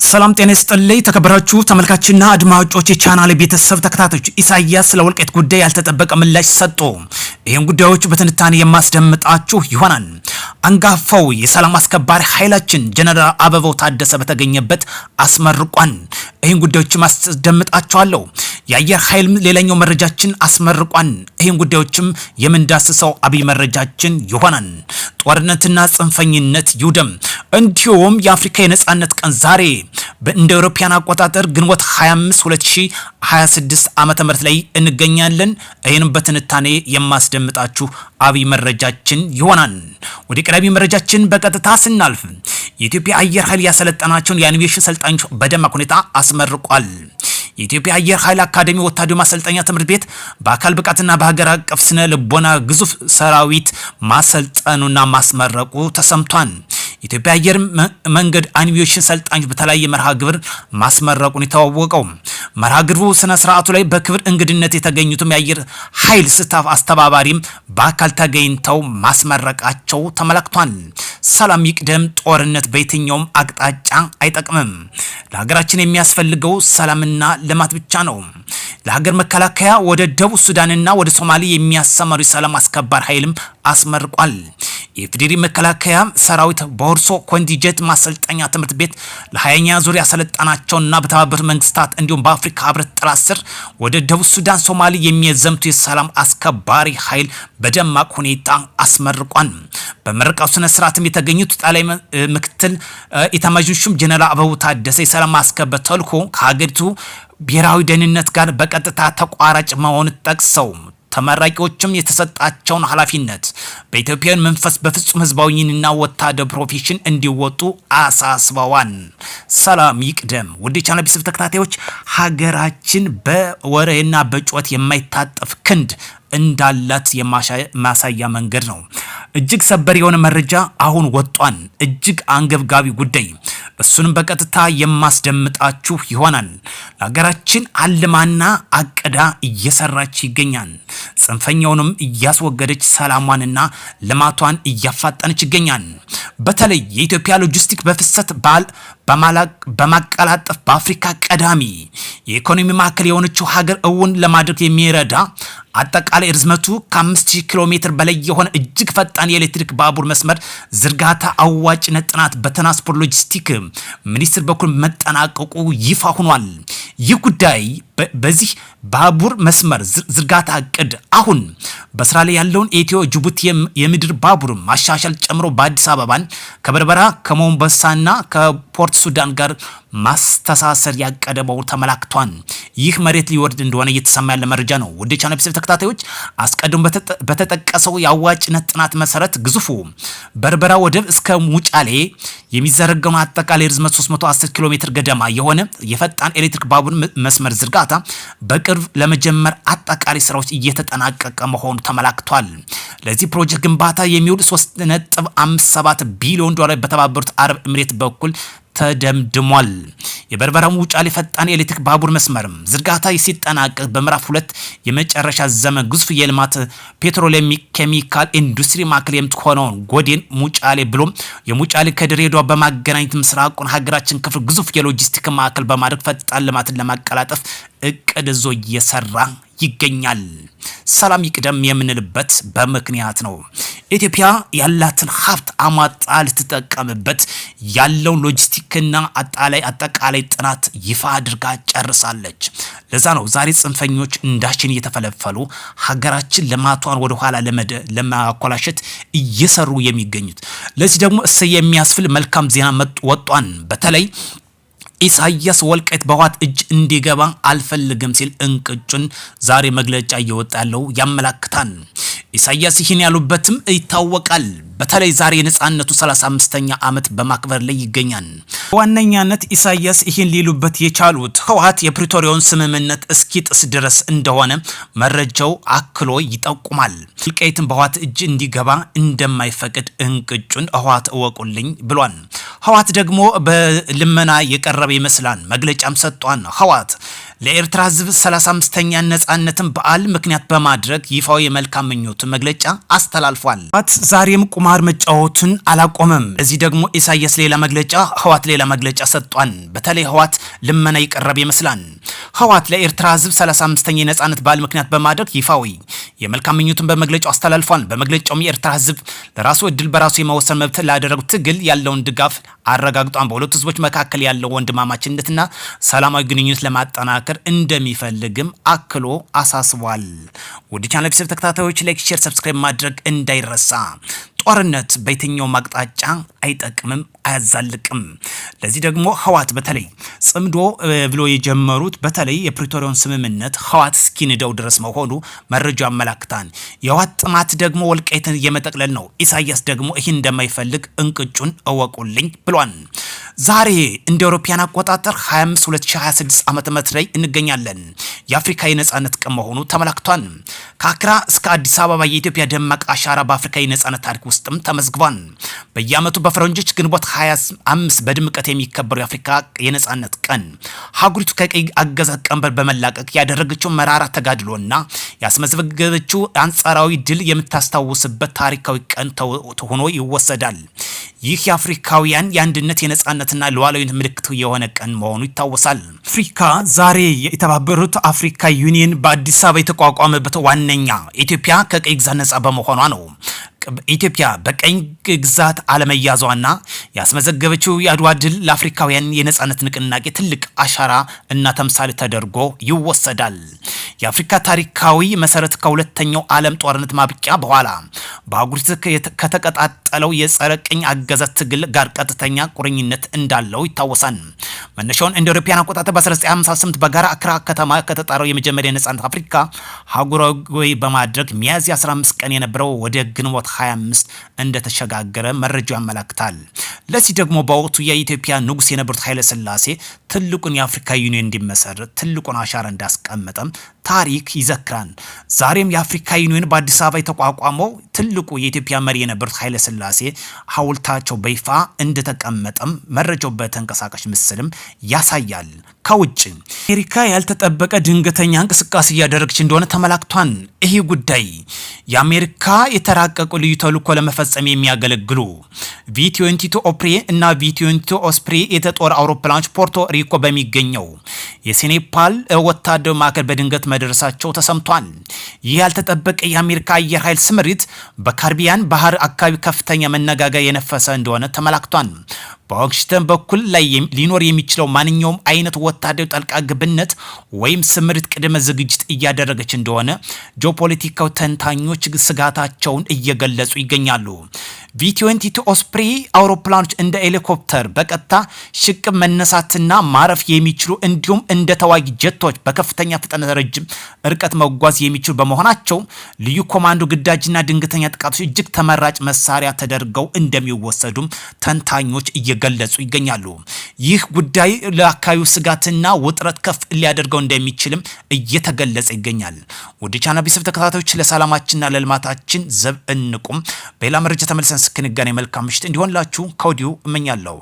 ሰላም ጤና ይስጥልኝ ተከበራችሁ ተመልካችና አድማጮች የቻናል ቤተሰብ ተከታታዮች ኢሳያስ ስለ ወልቃይት ጉዳይ ያልተጠበቀ ምላሽ ሰጡ። ይህን ጉዳዮች በትንታኔ የማስደምጣችሁ ይሆናል። አንጋፋው የሰላም አስከባሪ ኃይላችን ጀነራል አበባው ታደሰ በተገኘበት አስመርቋን። ይህን ጉዳዮች ማስደምጣችኋለሁ። የአየር ኃይል ሌላኛው መረጃችን አስመርቋን። ይህን ጉዳዮችም የምንዳስሰው አብይ መረጃችን ይሆናል። ጦርነትና ጽንፈኝነት ይውደም። እንዲሁም የአፍሪካ የነጻነት ቀን ዛሬ እንደ አውሮፓውያን አቆጣጠር ግንቦት 25 2026 ዓመተ ምህረት ላይ እንገኛለን። ይህንም በትንታኔ የማስደምጣችሁ አብይ መረጃችን ይሆናል። ወደ ቀዳሚ መረጃችን በቀጥታ ስናልፍ የኢትዮጵያ አየር ኃይል ያሰለጠናቸውን የአኒሜሽን ሰልጣኞች በደማቅ ሁኔታ አስመርቋል። የኢትዮጵያ አየር ኃይል አካዳሚ ወታደራዊ ማሰልጠኛ ትምህርት ቤት በአካል ብቃትና በሀገር አቀፍ ስነ ልቦና ግዙፍ ሰራዊት ማሰልጠኑና ማስመረቁ ተሰምቷል። የኢትዮጵያ አየር መንገድ አኒሜሽን ሰልጣኞች በተለያየ መርሃ ግብር ማስመረቁን የታወቀው መርሃ ግብሩ ስነ ስርዓቱ ላይ በክብር እንግድነት የተገኙትም የአየር ኃይል ስታፍ አስተባባሪም በአካል ተገኝተው ማስመረቃቸው ተመላክቷል። ሰላም ይቅደም። ጦርነት በየትኛውም አቅጣጫ አይጠቅምም። ለሀገራችን የሚያስፈልገው ሰላምና ልማት ብቻ ነው። ለሀገር መከላከያ ወደ ደቡብ ሱዳንና ወደ ሶማሌ የሚያሰማሩ የሰላም አስከባሪ ኃይልም አስመርቋል። የፌዴሪ መከላከያ ሰራዊት በሆርሶ ኮንቲንጀንት ማሰልጠኛ ትምህርት ቤት ለ20ኛ ዙር ያሰለጠናቸውና በተባበሩት መንግስታት እንዲሁም በአፍሪካ ህብረት ጥላ ስር ወደ ደቡብ ሱዳን ሶማሌ የሚያዘምቱ የሰላም አስከባሪ ኃይል በደማቅ ሁኔታ አስመርቋል። በምረቃው ስነ ስርዓትም የተገኙት ጠቅላይ ምክትል ኢታማዦር ሹም ጀነራል አበባው ታደሰ የሰላም ማስከበር ተልዕኮ ከሀገሪቱ ብሔራዊ ደህንነት ጋር በቀጥታ ተቋራጭ መሆኑን ጠቅሰው ተመራቂዎችም የተሰጣቸውን ኃላፊነት በኢትዮጵያን መንፈስ በፍጹም ህዝባዊና ወታደር ፕሮፌሽን እንዲወጡ አሳስበዋል። ሰላም ይቅደም። ውድ ቻናል ቤተሰብ ተከታታዮች ሀገራችን በወሬና በጩኸት የማይታጠፍ ክንድ እንዳላት የማሳያ መንገድ ነው። እጅግ ሰበር የሆነ መረጃ አሁን ወጧን። እጅግ አንገብጋቢ ጉዳይ እሱንም በቀጥታ የማስደምጣችሁ ይሆናል። ለሀገራችን አልማና አቅዳ እየሰራች ይገኛል። ጽንፈኛውንም እያስወገደች ሰላሟንና ልማቷን እያፋጠነች ይገኛል። በተለይ የኢትዮጵያ ሎጂስቲክ በፍሰት በማቀላጠፍ በአፍሪካ ቀዳሚ የኢኮኖሚ ማዕከል የሆነችው ሀገር እውን ለማድረግ የሚረዳ አጠቃላይ ርዝመቱ ከ5000 ኪሎ ሜትር በላይ የሆነ እጅግ ፈጣን የኤሌክትሪክ ባቡር መስመር ዝርጋታ አዋጭነት ጥናት በትራንስፖርት ሎጂስቲክ ሚኒስቴር በኩል መጠናቀቁ ይፋ ሆኗል። ይህ ጉዳይ በዚህ ባቡር መስመር ዝርጋታ እቅድ አሁን በስራ ላይ ያለውን ኢትዮ ጅቡቲ የምድር ባቡር ማሻሻል ጨምሮ በአዲስ አበባን ከበርበራ ከሞምባሳና ከፖርት ሱዳን ጋር ማስተሳሰር ያቀደ መሆኑ ተመላክቷል። ይህ መሬት ሊወርድ እንደሆነ እየተሰማ ያለ መረጃ ነው። ወደ ቻናል ቤተሰብ ተከታታዮች አስቀድሞ በተጠቀሰው የአዋጭነት ጥናት መሰረት ግዙፉ በርበራ ወደብ እስከ ሙጫሌ የሚዘረጋውን አጠቃላይ ርዝመት 310 ኪሎ ሜትር ገደማ የሆነ የፈጣን ኤሌክትሪክ ባቡር መስመር ዝርጋታ በቅርብ ለመጀመር አጠቃላይ ስራዎች እየተጠናቀቀ መሆኑ ተመላክቷል። ለዚህ ፕሮጀክት ግንባታ የሚውል 3.57 ቢሊዮን ዶላር በተባበሩት አረብ ኤሚሬት በኩል ተደምድሟል። የበርበራ ሙጫሌ ፈጣን የኤሌክትሪክ ባቡር መስመር ዝርጋታ ሲጠናቀቅ በምዕራፍ 2 የመጨረሻ ዘመን ግዙፍ የልማት ፔትሮሊየም ኬሚካል ኢንዱስትሪ ማዕከል የምትሆነውን ጎዴን ሙጫሌ ብሎም የሙጫሌ ከድሬዳዋ በማገናኘት ምስራቁን ሀገራችን ክፍል ግዙፍ የሎጂስቲክ ማዕከል በማድረግ ፈጣን ልማትን ለማቀላጠፍ እቅድ ይዞ እየሰራ ይገኛል። ሰላም ይቅደም የምንልበት በምክንያት ነው። ኢትዮጵያ ያላትን ሀብት አሟጣ ልትጠቀምበት ያለውን ሎጂስቲክና አጠቃላይ ጥናት ይፋ አድርጋ ጨርሳለች። ለዛ ነው ዛሬ ጽንፈኞች እንዳሽን እየተፈለፈሉ ሀገራችን ልማቷን ወደ ኋላ ለማኮላሸት እየሰሩ የሚገኙት። ለዚህ ደግሞ እሰይ የሚያስፍል መልካም ዜና ወጧን። በተለይ ኢሳያስ ወልቃይት በህወሓት እጅ እንዲገባ አልፈልግም ሲል እንቅጩን ዛሬ መግለጫ እየወጣ ያለው ያመላክታል። ኢሳያስ ይህን ያሉበትም ይታወቃል። በተለይ ዛሬ የነጻነቱ 35ኛ ዓመት በማክበር ላይ ይገኛል። ዋነኛነት ኢሳያስ ይህን ሊሉበት የቻሉት ህወሓት የፕሪቶሪያውን ስምምነት እስኪጥስ ድረስ እንደሆነ መረጃው አክሎ ይጠቁማል። ወልቃይትን በህወሓት እጅ እንዲገባ እንደማይፈቅድ እንቅጩን ህወሓት እወቁልኝ ብሏል። ህወሓት ደግሞ በልመና የቀረበ ይመስላል። መግለጫም ሰጥቷል። ህወሓት ለኤርትራ ህዝብ 35ኛ ነጻነትን በዓል ምክንያት በማድረግ ይፋው የመልካም ምኞት መግለጫ አስተላልፏል። ህወሓት ዛሬም ቁማር መጫወቱን አላቆመም። እዚህ ደግሞ ኢሳያስ ሌላ መግለጫ፣ ህወሓት ሌላ መግለጫ ሰጥቷል። በተለይ ህወሓት ልመና ይቀርብ ይመስላል። ህወሓት ለኤርትራ ህዝብ 35ኛ የነጻነት በዓል ምክንያት በማድረግ ይፋዊ የመልካም ምኞቱን በመግለጫው አስተላልፏል። በመግለጫውም የኤርትራ ህዝብ ለራሱ እድል በራሱ የመወሰን መብት ላደረጉት ትግል ያለውን ድጋፍ አረጋግጧል። በሁለቱ ህዝቦች መካከል ያለው ወንድማማችነትና ሰላማዊ ግንኙነት ለማጠናከር እንደሚፈልግም አክሎ አሳስቧል። ውድ ቻናል ቤተሰብ ተከታታዮች ላይክ፣ ሼር፣ ሰብስክራይብ ማድረግ እንዳይረሳ። ጦርነት በየትኛው አቅጣጫ አይጠቅምም፣ አያዛልቅም። ለዚህ ደግሞ ህወሓት በተለይ ጽምዶ ብሎ የጀመሩት በተለይ የፕሪቶሪያውን ስምምነት ህወሓት እስኪንደው ድረስ መሆኑ መረጃው ያመላክታል። የህወሓት ጥማት ደግሞ ወልቃይትን የመጠቅለል ነው። ኢሳያስ ደግሞ ይህን እንደማይፈልግ እንቅጩን እወቁልኝ ብሏል። ዛሬ እንደ አውሮፓውያን አቆጣጠር 25 2026 ዓመተ ምህረት ላይ እንገኛለን። የአፍሪካ የነጻነት ቀን መሆኑ ተመላክቷል። ከአክራ እስከ አዲስ አበባ የኢትዮጵያ ደማቅ አሻራ በአፍሪካ የነጻነት ታሪክ ውስጥም ተመዝግቧል። በየዓመቱ በፈረንጆች ግንቦት 25 በድምቀት የሚከበረው የአፍሪካ የነጻነት ቀን ሀገሪቱ ከቀይ አገዛዝ ቀንበር በመላቀቅ ያደረገችው መራራ ተጋድሎና ያስመዘገበችው አንጻራዊ ድል የምታስታውስበት ታሪካዊ ቀን ሆኖ ይወሰዳል። ይህ የአፍሪካውያን የአንድነት የነጻነትና ሉዓላዊነት ምልክት የሆነ ቀን መሆኑ ይታወሳል። አፍሪካ ዛሬ የተባበሩት አፍሪካ ዩኒየን በአዲስ አበባ የተቋቋመበት ዋነኛ ኢትዮጵያ ከቀይ ግዛት ነጻ በመሆኗ ነው። ኢትዮጵያ በቀኝ ግዛት አለመያዟና ያስመዘገበችው የአድዋ ድል ለአፍሪካውያን የነጻነት ንቅናቄ ትልቅ አሻራ እና ተምሳሌ ተደርጎ ይወሰዳል። የአፍሪካ ታሪካዊ መሰረት ከሁለተኛው ዓለም ጦርነት ማብቂያ በኋላ በአህጉሪቱ ከተቀጣጠለው የጸረ ቅኝ አገዛዝ ትግል ጋር ቀጥተኛ ቁርኝነት እንዳለው ይታወሳል። መነሻውን እንደ አውሮፓውያን አቆጣጠር በ1958 በጋራ አክራ ከተማ ከተጣረው የመጀመሪያ የነጻነት አፍሪካ አህጉራዊ በማድረግ ሚያዝያ 15 ቀን የነበረው ወደ ግንቦት 25 እንደተሸጋገረ መረጃው ያመላክታል። ለዚህ ደግሞ በወቅቱ የኢትዮጵያ ንጉስ የነበሩት ኃይለ ሥላሴ ትልቁን የአፍሪካ ዩኒየን እንዲመሰረት ትልቁን አሻራ እንዳስቀመጠም ታሪክ ይዘክራል። ዛሬም የአፍሪካ ዩኒየን በአዲስ አበባ የተቋቋመው ትልቁ የኢትዮጵያ መሪ የነበሩት ኃይለ ሥላሴ ሐውልታቸው በይፋ እንደተቀመጠም መረጃው በተንቀሳቃሽ ምስልም ያሳያል። ከውጭ አሜሪካ ያልተጠበቀ ድንገተኛ እንቅስቃሴ እያደረገች እንደሆነ ተመላክቷል። ይህ ጉዳይ የአሜሪካ የተራቀቁ ልዩ ተልዕኮ ለመፈጸም የሚያገለግሉ ቪ22 ኦፕሬ እና ቪ22 ኦስፕሬ የጦር አውሮፕላኖች ፖርቶ ሪኮ በሚገኘው የሴኔፓል ወታደር ማዕከል በድንገት መድረሳቸው ተሰምቷል። ይህ ያልተጠበቀ የአሜሪካ አየር ኃይል ስምሪት በካሪቢያን ባህር አካባቢ ከፍተኛ መነጋገር የነፈሰ እንደሆነ ተመላክቷል። በዋሽንግተን በኩል ላይ ሊኖር የሚችለው ማንኛውም አይነት ወታደራዊ ጣልቃ ገብነት ወይም ስምሪት ቅድመ ዝግጅት እያደረገች እንደሆነ ጂኦፖለቲካዊ ተንታኞች ስጋታቸውን እየገለጹ ይገኛሉ። ቪ22 ኦስፕሬ አውሮፕላኖች እንደ ሄሊኮፕተር በቀጥታ ሽቅብ መነሳትና ማረፍ የሚችሉ እንዲሁም እንደ ተዋጊ ጀቶች በከፍተኛ ፍጥነት ረጅም ርቀት መጓዝ የሚችሉ በመሆናቸው ልዩ ኮማንዶ ግዳጅና ድንገተኛ ጥቃቶች እጅግ ተመራጭ መሳሪያ ተደርገው እንደሚወሰዱም ተንታኞች እየገለጹ ይገኛሉ። ይህ ጉዳይ ለአካባቢው ስጋትና ውጥረት ከፍ ሊያደርገው እንደሚችልም እየተገለጸ ይገኛል። ወደ ቻናል ቤተሰብ ተከታታዮች ለሰላማችንና ለልማታችን ዘብ እንቁም። በሌላ መረጃ ተመልሰን እስክንገናኝ መልካም ምሽት እንዲሆንላችሁ ከወዲሁ እመኛለሁ።